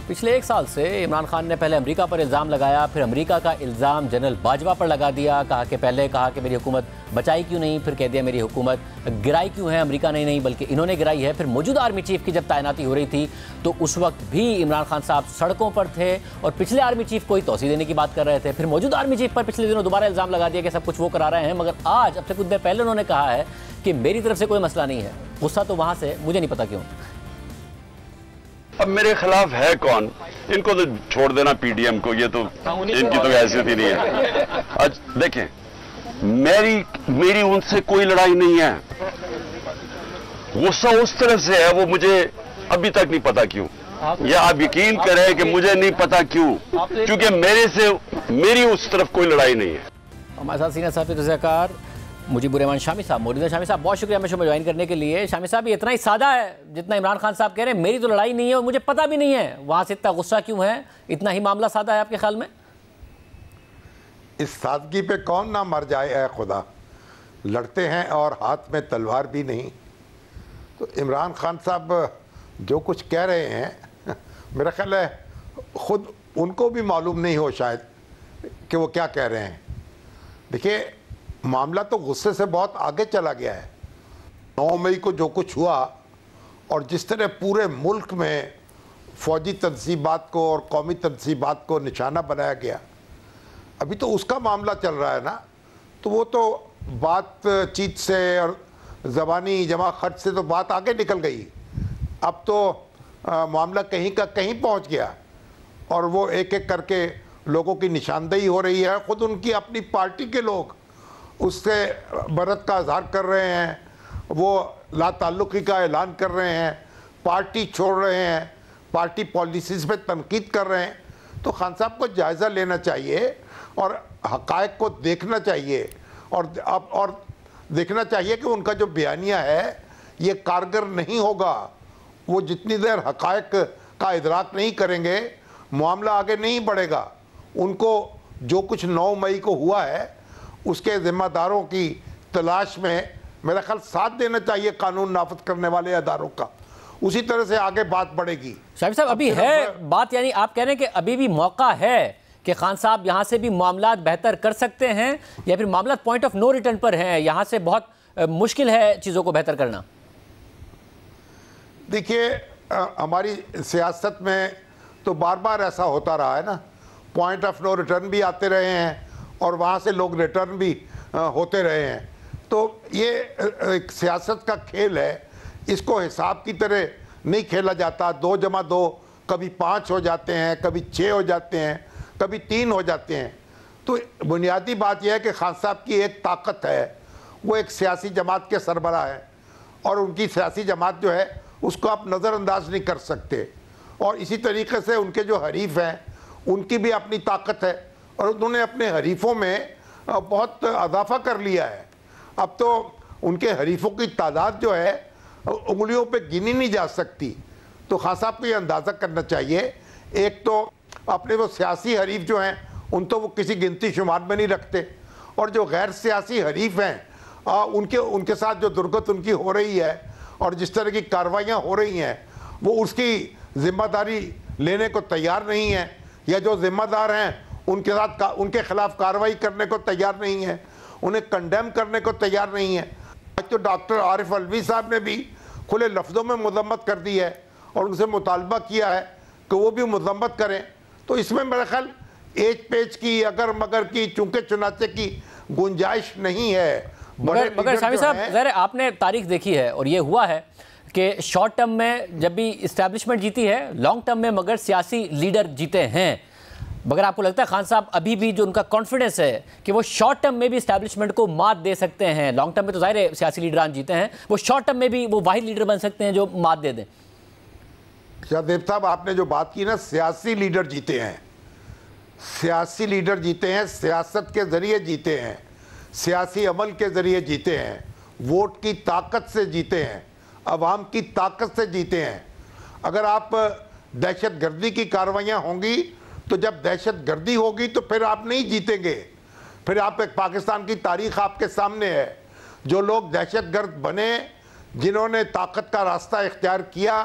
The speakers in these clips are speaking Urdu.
پچھلے ایک سال سے عمران خان نے پہلے امریکہ پر الزام لگایا، پھر امریکہ کا الزام جنرل باجوہ پر لگا دیا، پہلے کہا کہ میری حکومت بچائی کیوں نہیں، پھر کہہ دیا میری حکومت گرائی کیوں ہے، امریکہ نے نہیں بلکہ انہوں نے گرائی ہے۔ پھر موجودہ آرمی چیف کی جب تعیناتی ہو رہی تھی تو اس وقت بھی عمران خان صاحب سڑکوں پر تھے اور پچھلے آرمی چیف کو ہی توسیع دینے کی بات کر رہے تھے۔ پھر موجودہ آرمی چیف پر پچھلے دنوں دوبارہ الزام لگا دیا کہ سب کچھ وہ کرا رہے ہیں، مگر آج اب سے کچھ دیر پہلے انہوں نے کہا ہے کہ میری طرف سے کوئی مسئلہ نہیں ہے۔ غصہ تو وہاں سے مجھے نہیں پتا کیوں۔ اب میرے خلاف ہے کون؟ ان کو تو چھوڑ دینا پی ڈی ایم کو، یہ تو ان کی تو حیثیت ہی نہیں ہے۔ آج دیکھیں میری ان سے کوئی لڑائی نہیں ہے، غصہ اس طرح سے ہے وہ مجھے ابھی تک نہیں پتا کیوں، یا آپ یقین کریں کہ مجھے نہیں پتا کیوں، کیونکہ میری اس طرف کوئی لڑائی نہیں ہے۔ ہمارے ساتھ سینئر صحافی تجزیہ کار مجیب الرحمان شامی صاحب موجود ہیں۔ شامی صاحب بہت شکریہ ہمیں شو میں جوائن کرنے کے لیے۔ شامی صاحب یہ اتنا ہی سادہ ہے جتنا عمران خان صاحب کہہ رہے ہیں میری تو لڑائی نہیں ہے اور مجھے پتہ بھی نہیں ہے، وہاں سے اتنا غصہ کیوں ہے؟ اتنا ہی معاملہ سادہ ہے آپ کے خیال میں؟ اس سادگی پہ کون نہ مر جائے اے خدا، لڑتے ہیں اور ہاتھ میں تلوار بھی نہیں۔ تو عمران خان صاحب جو کچھ کہہ رہے ہیں میرا خیال ہے خود ان کو بھی معلوم نہیں ہو شاید کہ وہ کیا کہہ رہے ہیں۔ دیکھیے معاملہ تو غصے سے بہت آگے چلا گیا ہے۔ 9 مئی کو جو کچھ ہوا اور جس طرح پورے ملک میں فوجی تنصیبات کو اور قومی تنصیبات کو نشانہ بنایا گیا، ابھی تو اس کا معاملہ چل رہا ہے نا، تو وہ تو بات چیت سے اور زبانی جمع خرچ سے تو بات آگے نکل گئی۔ اب تو معاملہ کہیں کا کہیں پہنچ گیا اور وہ ایک ایک کر کے لوگوں کی نشاندہی ہو رہی ہے۔ خود ان کی اپنی پارٹی کے لوگ اس سے برت کا اظہار کر رہے ہیں، وہ لا تعلقی کا اعلان کر رہے ہیں، پارٹی چھوڑ رہے ہیں، پارٹی پالیسیز پہ تنقید کر رہے ہیں۔ تو خان صاحب کو جائزہ لینا چاہیے اور حقائق کو دیکھنا چاہیے اور دیکھنا چاہیے کہ ان کا جو بیانیہ ہے یہ کارگر نہیں ہوگا۔ وہ جتنی دیر حقائق کا ادراک نہیں کریں گے معاملہ آگے نہیں بڑھے گا۔ ان کو جو کچھ 9 مئی کو ہوا ہے اس کے ذمہ داروں کی تلاش میں میرا خیال ساتھ دینا چاہیے قانون نافذ کرنے والے اداروں کا، اسی طرح سے آگے بات بڑھے گی۔ شامی صاحب ابھی ہے بات، یعنی آپ کہہ رہے ہیں کہ ابھی بھی موقع ہے کہ خان صاحب یہاں سے بھی معاملات بہتر کر سکتے ہیں، یا پھر معاملات پوائنٹ آف نو ریٹرن پر ہیں، یہاں سے بہت مشکل ہے چیزوں کو بہتر کرنا؟ دیکھیے ہماری سیاست میں تو بار بار ایسا ہوتا رہا ہے نا، پوائنٹ آف نو ریٹرن بھی آتے رہے ہیں اور وہاں سے لوگ ریٹرن بھی ہوتے رہے ہیں۔ تو یہ ایک سیاست کا کھیل ہے، اس کو حساب کی طرح نہیں کھیلا جاتا۔ 2 جمع 2 کبھی 5 ہو جاتے ہیں، کبھی 6 ہو جاتے ہیں، کبھی 3 ہو جاتے ہیں۔ تو بنیادی بات یہ ہے کہ خان صاحب کی ایک طاقت ہے، وہ ایک سیاسی جماعت کے سربراہ ہیں اور ان کی سیاسی جماعت جو ہے اس کو آپ نظر انداز نہیں کر سکتے، اور اسی طریقے سے ان کے جو حریف ہیں ان کی بھی اپنی طاقت ہے اور انہوں نے اپنے حریفوں میں بہت اضافہ کر لیا ہے۔ اب تو ان کے حریفوں کی تعداد جو ہے انگلیوں پہ گنی نہیں جا سکتی۔ تو خان صاحب کو یہ اندازہ کرنا چاہیے، ایک تو اپنے وہ سیاسی حریف جو ہیں ان تو وہ کسی گنتی شمار میں نہیں رکھتے، اور جو غیر سیاسی حریف ہیں ان کے ساتھ جو درگت ان کی ہو رہی ہے اور جس طرح کی کارروائیاں ہو رہی ہیں وہ اس کی ذمہ داری لینے کو تیار نہیں ہیں، یا جو ذمہ دار ہیں ان کے خلاف کارروائی کرنے کو تیار نہیں ہیں، انہیں کنڈیم کرنے کو تیار نہیں ہیں۔ آج تو ڈاکٹر عارف علوی صاحب نے بھی کھلے لفظوں میں مذمت کر دی ہے اور ان سے مطالبہ کیا ہے کہ وہ بھی مذمت کریں۔ تو اس میں میرا خیال ایج پیچ کی اگر مگر کی چونکہ چنانچہ کی گنجائش نہیں ہے۔ مگر شامی صاحب ظاہر ہے آپ نے تاریخ دیکھی ہے اور یہ ہوا ہے کہ شارٹ ٹرم میں جب بھی اسٹیبلشمنٹ جیتی ہے، لانگ ٹرم میں مگر سیاسی لیڈر جیتے ہیں۔ مگر آپ کو لگتا ہے خان صاحب ابھی بھی جو ان کا کانفیڈنس ہے کہ وہ شارٹ ٹرم میں بھی اسٹیبلشمنٹ کو مات دے سکتے ہیں، لانگ ٹرم میں تو ظاہر ہے سیاسی لیڈران جیتے ہیں، وہ شارٹ ٹرم میں بھی وہ واحد لیڈر بن سکتے ہیں جو مات دے دیں؟ شاہدیب صاحب آپ نے جو بات کی نا، سیاسی لیڈر جیتے ہیں، سیاسی لیڈر جیتے ہیں، سیاست کے ذریعے جیتے ہیں، سیاسی عمل کے ذریعے جیتے ہیں، ووٹ کی طاقت سے جیتے ہیں، عوام کی طاقت سے جیتے ہیں۔ اگر آپ دہشت گردی کی کارروائیاں ہوں گی تو جب دہشت گردی ہوگی تو پھر آپ نہیں جیتیں گے، پھر آپ ایک پاکستان کی تاریخ آپ کے سامنے ہے، جو لوگ دہشت گرد بنے، جنہوں نے طاقت کا راستہ اختیار کیا،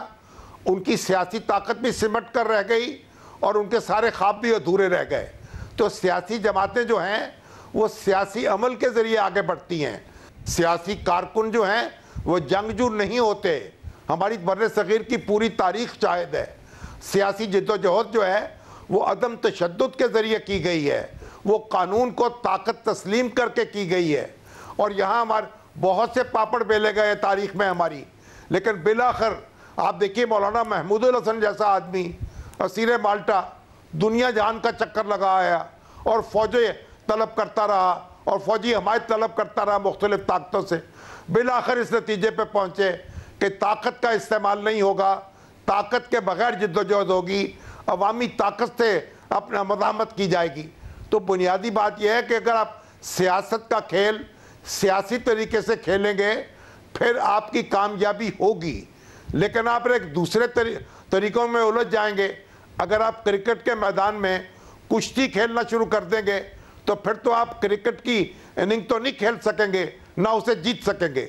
ان کی سیاسی طاقت بھی سمٹ کر رہ گئی اور ان کے سارے خواب بھی ادھورے رہ گئے. تو سیاسی جماعتیں جو ہیں وہ سیاسی عمل کے ذریعے آگے بڑھتی ہیں. سیاسی کارکن جو ہیں وہ جنگجو نہیں ہوتے. ہماری بر صغیر کی پوری تاریخ شاہد ہے. سیاسی جدوجہد جو ہے وہ عدم تشدد کے ذریعے کی گئی ہے, وہ قانون کو طاقت تسلیم کر کے کی گئی ہے. اور یہاں ہمارے بہت سے پاپڑ بیلے گئے تاریخ میں ہماری, لیکن بالآخر آپ دیکھیے مولانا محمود الحسن جیسا آدمی اسیر مالٹا دنیا جہان کا چکر لگا آیا اور فوجیں طلب کرتا رہا اور فوجی حمایت طلب کرتا رہا مختلف طاقتوں سے. بالآخر اس نتیجے پہ پہنچے کہ طاقت کا استعمال نہیں ہوگا, طاقت کے بغیر جدوجہد ہوگی, عوامی طاقت سے اپنا مزاحمت کی جائے گی. تو بنیادی بات یہ ہے کہ اگر آپ سیاست کا کھیل سیاسی طریقے سے کھیلیں گے پھر آپ کی کامیابی ہوگی, لیکن آپ ایک دوسرے طریقوں میں الجھ جائیں گے. اگر آپ کرکٹ کے میدان میں کشتی کھیلنا شروع کر دیں گے تو پھر تو آپ کرکٹ کی اننگ تو نہیں کھیل سکیں گے, نہ اسے جیت سکیں گے.